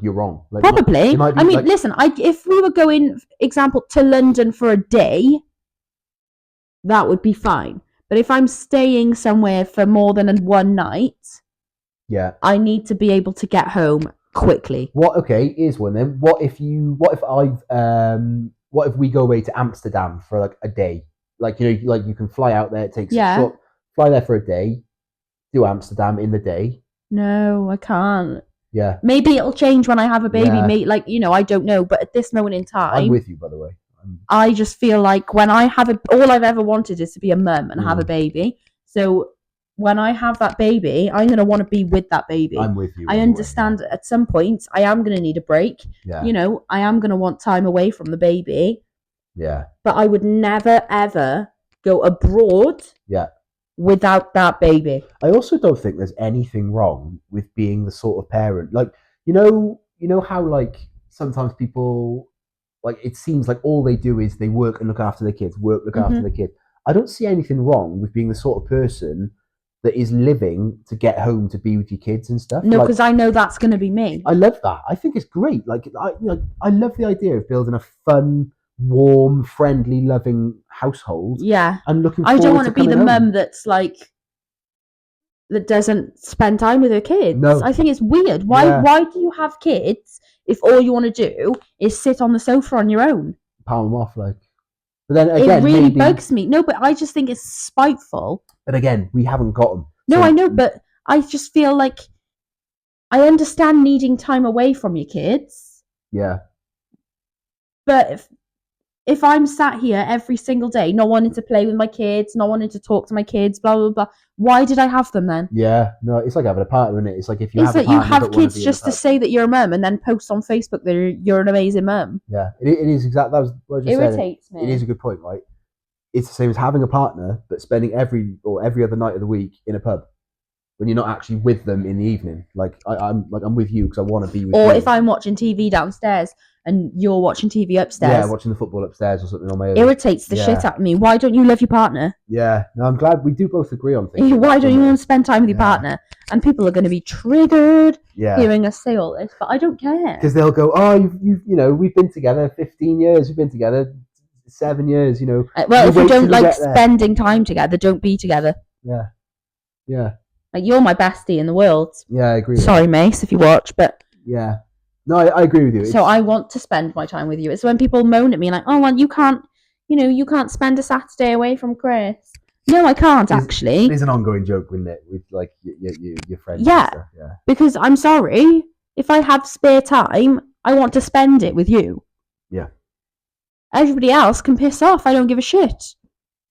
you're wrong. Like, probably. I mean, like, listen, if we were going, example, to London for a day, that would be fine. But if I'm staying somewhere for more than one night, yeah, I need to be able to get home quickly. Okay, here's one then. What if we go away to Amsterdam for like a day? Like, you know, like you can fly out there, it takes fly there for a day, do Amsterdam in the day. No, I can't. Yeah. Maybe it'll change when I have a baby. Like, you know, I don't know. But at this moment in time, I'm with you, by the way. I just feel like when I have all I've ever wanted is to be a mum and have a baby. So when I have that baby, I'm going to want to be with that baby. I'm with you. I understand at some point I am going to need a break. Yeah. You know, I am going to want time away from the baby. Yeah. But I would never, ever go abroad. Yeah. Without that baby. I also don't think there's anything wrong with being the sort of parent, like, you know how like sometimes people, like, it seems like all they do is they work and look after their kids, after their kids. I don't see anything wrong with being the sort of person that is living to get home to be with your kids and stuff. No, because I know that's going to be me. I love that. I think it's great. Like, I love the idea of building a fun, warm, friendly, loving household. Yeah. And looking I don't want to be the home. mum that's like, that doesn't spend time with her kids. No. I think it's weird. Why do you have kids if all you want to do is sit on the sofa on your own? Palm them off, like. But then again, it really bugs me. No, but I just think it's spiteful. But again, we haven't got them. No, so I know, but I just feel like I understand needing time away from your kids. Yeah. But if I'm sat here every single day, not wanting to play with my kids, not wanting to talk to my kids, blah, blah, blah, why did I have them then? Yeah, no, it's like having a partner, isn't it? It's like if you have a partner, you have kids just to say that you're a mum and then post on Facebook that you're an amazing mum. Yeah, it is exactly. That was what I just irritates me. It is a good point, right? It's the same as having a partner, but spending every other night of the week in a pub when you're not actually with them in the evening. Like I'm with you because I want to be with you. Or if I'm watching TV downstairs and you're watching TV upstairs. Yeah, watching the football upstairs or something on my own. Irritates the shit out of me. Why don't you love your partner? Yeah, no, I'm glad we do both agree on things. Why don't you want to spend time with your partner? And people are going to be triggered hearing us say all this, but I don't care. Because they'll go, oh, you know, we've been together 15 years, we've been together 7 years, you know. Well, if you don't like spending time together, don't be together. Yeah, yeah. Like, you're my bestie in the world. Yeah, I agree. Sorry, Mace, if you watch, but... Yeah. No, I agree with you. So I want to spend my time with you. It's when people moan at me like, oh, well, you can't spend a Saturday away from Chris. No, I can't, actually. There's an ongoing joke, isn't it, with, like, your friends. Yeah, because I'm sorry, if I have spare time, I want to spend it with you. Yeah. Everybody else can piss off. I don't give a shit.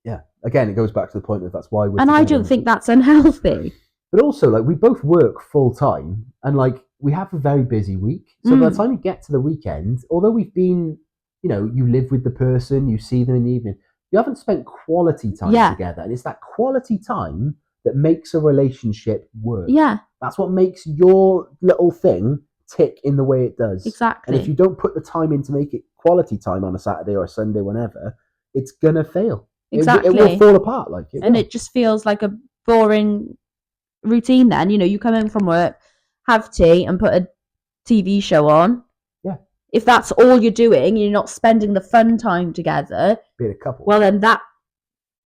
Yeah. Again, it goes back to the point that that's why we're... And I don't think that's unhealthy. But also, like, we both work full time, and, like, we have a very busy week. So by the time you get to the weekend, although we've been, you know, you live with the person, you see them in the evening, you haven't spent quality time together. And it's that quality time that makes a relationship work. Yeah. That's what makes your little thing tick in the way it does. Exactly. And if you don't put the time in to make it quality time on a Saturday or a Sunday, whenever, it's going to fail. Exactly. It will fall apart. It just feels like a boring routine then. You know, you come in from work, have tea and put a TV show on. Yeah. If that's all you're doing, you're not spending the fun time together. Being a couple. Well, then that,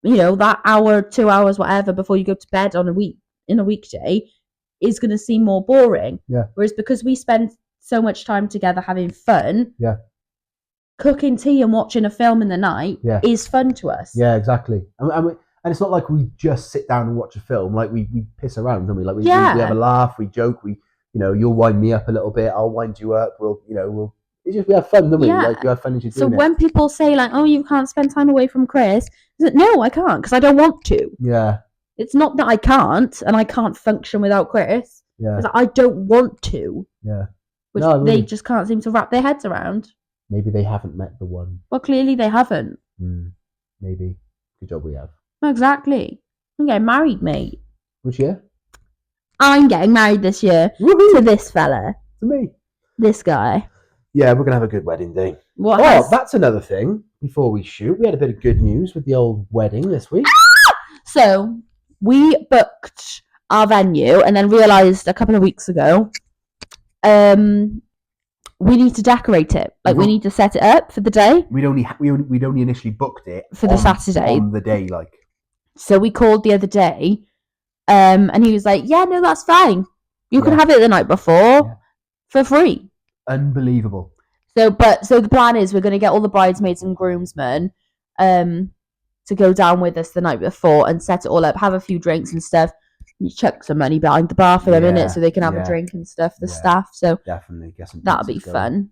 you know, that hour, 2 hours, whatever, before you go to bed on a weekday is going to seem more boring. Yeah. Whereas because we spend so much time together having fun. Yeah. cooking tea and watching a film in the night Yeah. is fun to us. Yeah, exactly. And it's not like we just sit down and watch a film. Like we piss around, don't we? Like we have a laugh, we joke, you'll wind me up a little bit, I'll wind you up. It's just we have fun, don't we? Yeah. Like you have fun as you're So doing when people say like, "Oh, you can't spend time away from Chris," no, I can't because I don't want to. Yeah, It's not that I can't and I can't function without Chris. yeah, It's that I don't want to. yeah. Which No, really. they just can't seem to wrap their heads around. Maybe they haven't met the one. Well, clearly they haven't. Maybe. Good job we have. Exactly. I'm getting married, mate. Which year? I'm getting married this year Woohoo! to this fella. To me. This guy. Yeah, we're gonna have a good wedding day. What Oh, has- that's another thing. Before we shoot, we had a bit of good news with the old wedding this week. So we booked our venue and then realised a couple of weeks ago, we need to decorate it. Like we need to set it up for the day. We'd only initially booked it For the Saturday. on the day, like. So we called the other day, and he was like, "Yeah, no, that's fine. You can Yeah. have it the night before for free." Unbelievable. So the plan is we're going to get all the bridesmaids and groomsmen, to go down with us the night before and set it all up, have a few drinks and stuff. You chuck some money behind the bar for them in Yeah, it, so they can have yeah. a drink and stuff. The Yeah. staff, so Definitely. Get some that'll be pizzas going. fun.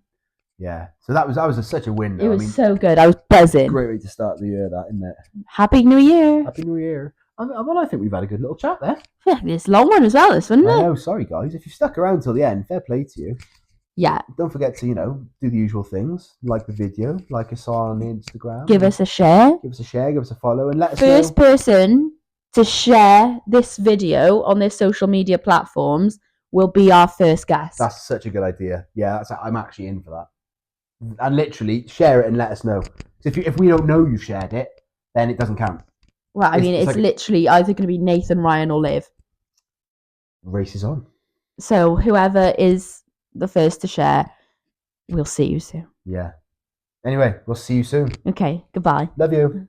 Yeah. So that was such a win. Though. It was so good. I was buzzing. Great way to start the year, that, isn't it? Happy New Year! Happy New Year. I think we've had a good little chat there. Yeah, this long one as well, this one, I isn't it? know. Sorry, guys. If you stuck around till the end, fair play to you. Yeah. Don't forget to, do the usual things. Like the video, like us on Instagram. Give us a share. Give us a share, give us a follow, and let us First know. person to share this video on their social media platforms will be our first guest. That's such a good idea. Yeah, I'm actually in for that. And literally, share it and let us know. So if we don't know you shared it, then it doesn't count. Well, I mean, it's it's like- literally either going to be Nathan, Ryan, or Liv. Race is on. So whoever is the first to share, we'll see you soon. Yeah. Anyway, we'll see you soon. Okay, goodbye. Love you.